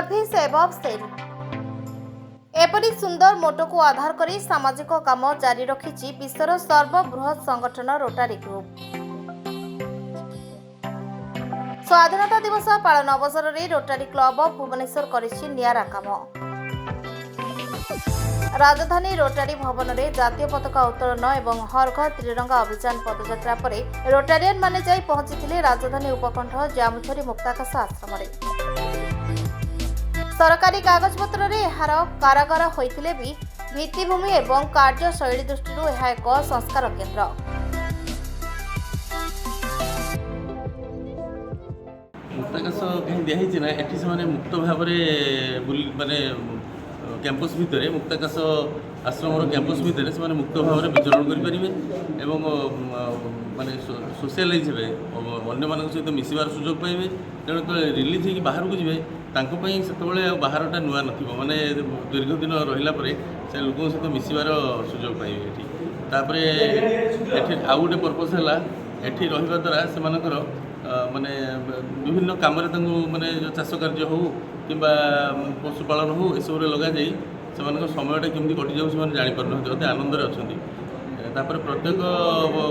Service एवं cell एपरी सुंदर मोटो को आधार करी सामाजिक काम जारी रखिछि विश्वर सर्वबृहत संगठन रोटारी ग्रुप। स्वाधीनता दिवस पालन अवसर में रोटारी क्लब भुवनेश्वर करिछि नियारा काम। राजधानी रोटारी भवन में जातीय पताका उत्तोलन एवं हर घर त्रिरंगा अभियान पदयात्रा पर रोटारियन माने जाई पहुंची राजधानी उपकंठ जामुछरी मुक्ताकाश आश्रम में। सरकारी कागजपत्र रे एहार कारागार होइतिले भी भित्तिभूमि एवं कार्यशैली दृष्टि यह एक संस्कार केन्द्र। मुक्ताकाश कहीं दिखाई ना एटी से मुक्त भाव माने कैंपस भितर मुक्ताकाश आश्रम कैंपस भितर से मुक्त भाव विचरण करेंगे माने सोशलाइज हे अन्य मान सहित मिसबार सुजोग पाइबे। तेणु तो रिलीज होगी बाहर को जी से बाहरटा नुआ न माने दीर्घ दिन रहा से लोक सहित मिसबार सुजोग पाइबे। ये आउ गोटे पर्पस है ये रहा द्वारा से माने विभिन्न कम माने चाष कार्य हो कि पशुपालन हो यू लग जाए से समयटा केमती कटि जाऊँ जापर अति आनंद अच्छा। प्रत्येक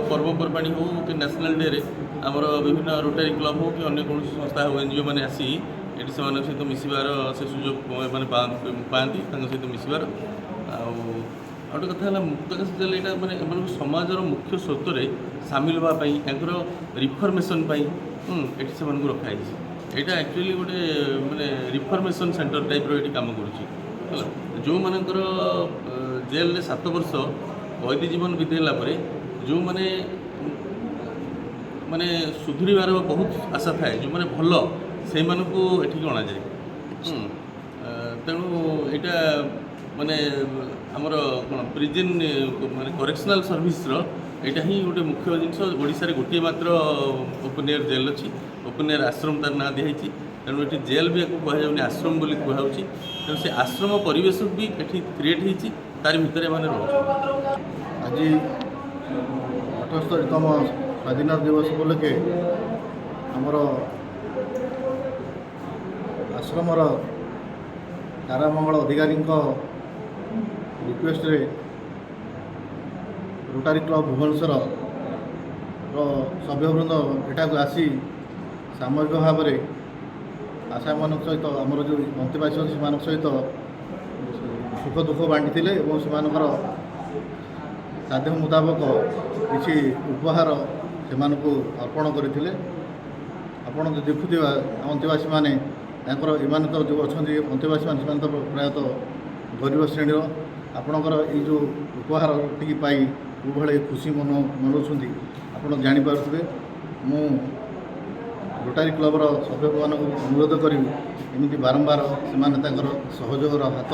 पर्वपर्वाणी हो कि नेशनल डे रे आमर विभिन्न रोटारी क्लब हो कि अन्य कौन संस्था हो एनजीओ मैंने आसी ये सहित मिसबार से सुजोग मैंने पाती सहित मिसबार। आउट कथा है मुक्ताकाश जेल यहाँ मैंने समाजर मुख्य स्रोत में सामिल होगापाई रिफर्मेसन ये रखाई यहाँ एक्चुअली गोटे माने रिफर्मेसन सेंटर टाइप रो काम करुँच जो मानकर जेल 7 वर्ष कैदी जीवन बीतेला जो माने माने सुधुरीबार बहुत आशा थाए जो माने भल से एठिक अणा जाए। तेणु यहाँ माने आमर कौन प्रिजन माने करेक्शनल सर्विस यहाँ ही गोटे मुख्य जिनस ओडिशा रे गोटे मात्र ओपन एयर जेल अच्छी ओपन एयर आश्रम तार ना दिखाई। तेणु ये जेल भी कहुनि आश्रम बोली कहुच्छी। तेणु से आश्रम परिवेश भी ये क्रिएट होती तार भितर मैंने रोच। आज 78तम स्वाधीनता दिवस उपलक्षे आमर आश्रमर कारामंगल अधिकारी रिक्वेस्ट रे रोटारी क्लब भुवनेश्वर सभ्यवृंद एठाक आसी सामूहिक भाव में आशा मान सहित आमर जो अंतेवासी से सहित सुख दुख बांटी से साध्य मुताबक किसी उपहार से अर्पण करते। आपड़ जो देखुवा अंतेवासी मैंने ईमान तो जो अच्छा अंतेवासी मान तो प्रायतः गरीब श्रेणी आपणकर ये जो उपहार टी पाई भाई खुशी मनाऊँ आप जापे। मु रोटारी क्लबर सभ्य मान अनुरोध करी एमती बारंबार से सहयोगर हाथ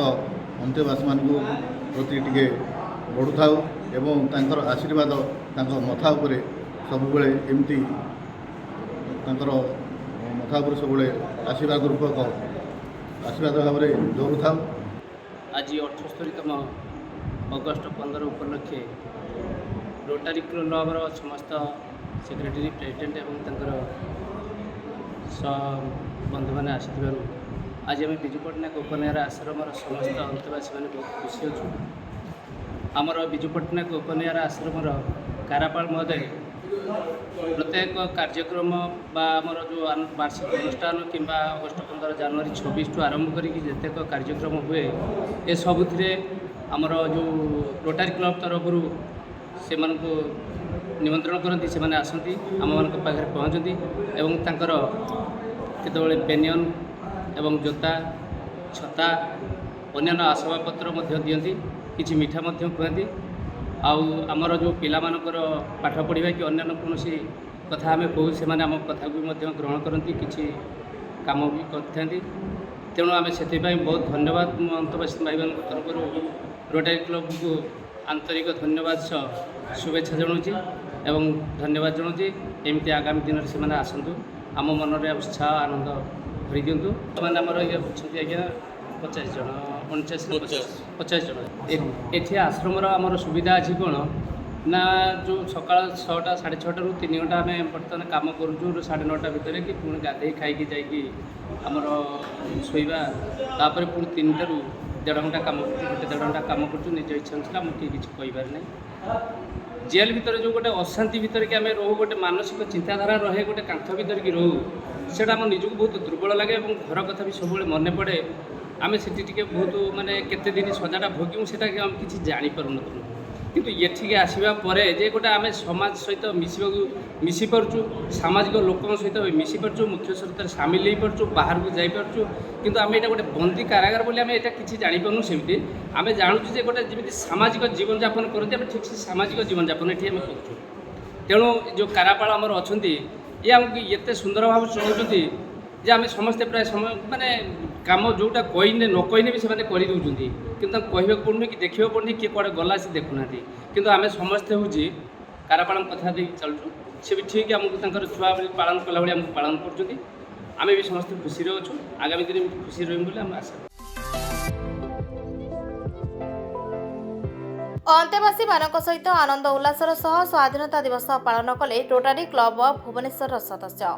अंतेवासी मान प्रति टे बढ़ु था एवं तांकर आशीर्वाद मथा उपरे सबुबले एमती मथा उपरे सब आशीर्वाद रूपक आशीर्वाद भाव में जोरू था। आज 78तम अगस्ट 15 उपलक्षे रोटारी क्लबर समस्त सेक्रेटरी प्रेसिडेंट एवं बंधु मैंने आसी आज आम विजु पट्टनायक ओपन एयर आश्रम समस्त अंतवासी मैंने बहुत खुशी अच्छु। आमर विजु पट्टनायक ओपन एयर आश्रम कारापाल महोदय प्रत्येक कार्यक्रम आमर जो वार्षिक अनुष्ठान कि अगस्ट 15 जनवरी 26 ठू आरंभ करतेक कार्यक्रम हुए ए सबुथिरे आमर जो रोटारी क्लब तरफ से निमंत्रण करती से आसती आम मान पाखे पहुँचती एवं तांकर केतबेले बेनियन एवं जोता छता अन्यान्य आसबाबपत्र दियंती किछि मिठा खुआती। आमर जो पिला मानकर पाठ पढ़ा कि अन्य कौन कथा आम कहूँ से आम कथा को ग्रहण करती किछि काम भी करते। तेणु आम से बहुत धन्यवाद अंतवासी भाई मान तरफ रोटारी क्लब को आंतरिक धन्यवाद सह शुभेच्छा जनाऊँगी एवं धन्यवाद जनाऊँगी। एमती आगामी दिन में से आसतु आम मन में उत्साह आनंद भरी दिंतु। मैंने आमर ये आज्ञा 50 जन 49 50 जन। ये आश्रम आमर सुविधा अच्छी कौन ନା ଯେଉଁ ସକାଳ 6ଟା 6:30ରୁ 3 ଘଣ୍ଟା ଆମେ ବର୍ତ୍ତମାନ କାମ କରୁଛୁ 9:30 ଭିତରେ କି ପୁଣି ଗାଧେଇ ଖାଇକି ଯାଇକି ଆମର ଶୋଇବା ତାପରେ ପୁଣି 3ଟାରୁ 1.5 ଘଣ୍ଟା କାମ କରୁଛୁ 1.5 ଘଣ୍ଟା କାମ କରୁଛୁ ନିଜ ଇଚ୍ଛା ଅନୁସାରେ ଆମକୁ କେହି କିଛି କହିବାର ନାହିଁ। ଜେଲ୍ ଭିତରେ ଯେଉଁ ଗୋଟେ ଅଶାନ୍ତି ଭିତରେ କି ଆମେ ରହୁ ଗୋଟେ ମାନସିକ ଚିନ୍ତାଧାରା ରହେ ଗୋଟେ କାନ୍ଥ ଭିତରେ କି ରହୁ ସେଇଟା ଆମ ନିଜକୁ ବହୁତ ଦୁର୍ବଳ ଲାଗେ ଏବଂ ଘର କଥା ବି ସବୁବେଳେ ମନେ ପଡ଼େ। ଆମେ ସେଠି ଟିକେ ବହୁତ ମାନେ କେତେ ଦିନ ସଜାଟା ଭୋଗିବୁ ସେଟା ଆମେ କିଛି ଜାଣିପାରୁନଥିଲୁ କିନ୍ତୁ ଏଠିକି ଆସିବା ପରେ ଯେ ଗୋଟେ ଆମେ ସମାଜ ସହିତ ମିଶିପାରୁଛୁ ସାମାଜିକ ଲୋକଙ୍କ ସହିତ ମିଶିପାରୁଛୁ ମୁଖ୍ୟ ସ୍ରୋତରେ ସାମିଲ ହେଇପାରୁଛୁ ବାହାରକୁ ଯାଇପାରୁଛୁ କିନ୍ତୁ ଆମେ ଏଇଟା ଗୋଟେ ବନ୍ଦୀ କାରାଗାର ବୋଲି ଆମେ ଏଇଟା କିଛି ଜାଣିପାରୁନୁ। ସେମିତି ଆମେ ଜାଣୁଛୁ ଯେ ଗୋଟେ ଯେମିତି ସାମାଜିକ ଜୀବନଯାପନ କରନ୍ତି ଆମେ ଠିକ୍ ସେ ସାମାଜିକ ଜୀବନଯାପନ ଏଠି ଆମେ କରୁଛୁ। ତେଣୁ ଯେଉଁ କାରାପାଳ ଆମର ଅଛନ୍ତି ଇଏ ଆମକୁ ଏତେ ସୁନ୍ଦର ଭାବରେ ଚଳାଉଛନ୍ତି ଯେ ଆମେ ସମସ୍ତେ ପ୍ରାୟ ସମୟ ମାନେ କାମ ଯେଉଁଟା କହିନେ ନ କହିନେ ବି ସେମାନେ କରିଦେଉଛନ୍ତି କିନ୍ତୁ ତାଙ୍କୁ କହିବାକୁ ପଡ଼ୁନି କି ଦେଖିବାକୁ ପଡ଼ୁନି କିଏ କୁଆଡ଼େ ଗଲା ସେ ଦେଖୁନାହାନ୍ତି କିନ୍ତୁ ଆମେ ସମସ୍ତେ ହେଉଛି କାରାପାଳଙ୍କ କଥା ଦେଇକି ଚାଲୁଛୁ। ସେ ବି ଠିକ୍ ଆମକୁ ତାଙ୍କର ଛୁଆ ଭଳି ପାଳନ କଲା ଭଳି ଆମକୁ ପାଳନ କରୁଛନ୍ତି। ଆମେ ବି ସମସ୍ତେ ଖୁସିରେ ଅଛୁ ଆଗାମୀ ଦିନ ଏମିତି ଖୁସିରେ ରହିବୁ ବୋଲି ଆମେ ଆଶା କରୁଛୁ। ଅନ୍ତେବାସୀମାନଙ୍କ ସହିତ ଆନନ୍ଦ ଉଲ୍ଲାସର ସହ ସ୍ୱାଧୀନତା ଦିବସ ପାଳନ କଲେ ରୋଟାରୀ କ୍ଲବ ଅଫ୍ ଭୁବନେଶ୍ୱରର ସଦସ୍ୟ।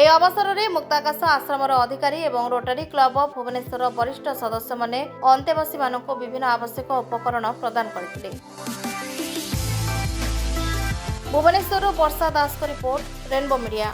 ଏହି ଅବସରରେ ମୁକ୍ତାକାଶ ଆଶ୍ରମର ଅଧିକାରୀ ଏବଂ ରୋଟାରୀ କ୍ଲବ ଅଫ୍ ଭୁବନେଶ୍ୱରର ବରିଷ୍ଠ ସଦସ୍ୟମାନେ ଅନ୍ତେବାସୀମାନଙ୍କୁ ବିଭିନ୍ନ ଆବଶ୍ୟକ ଉପକରଣ ପ୍ରଦାନ କରିଥିଲେ। ଭୁବନେଶ୍ୱରରୁ ବର୍ଷା ଦାସଙ୍କ ରିପୋର୍ଟ, ରେନବୋ ମିଡ଼ିଆ।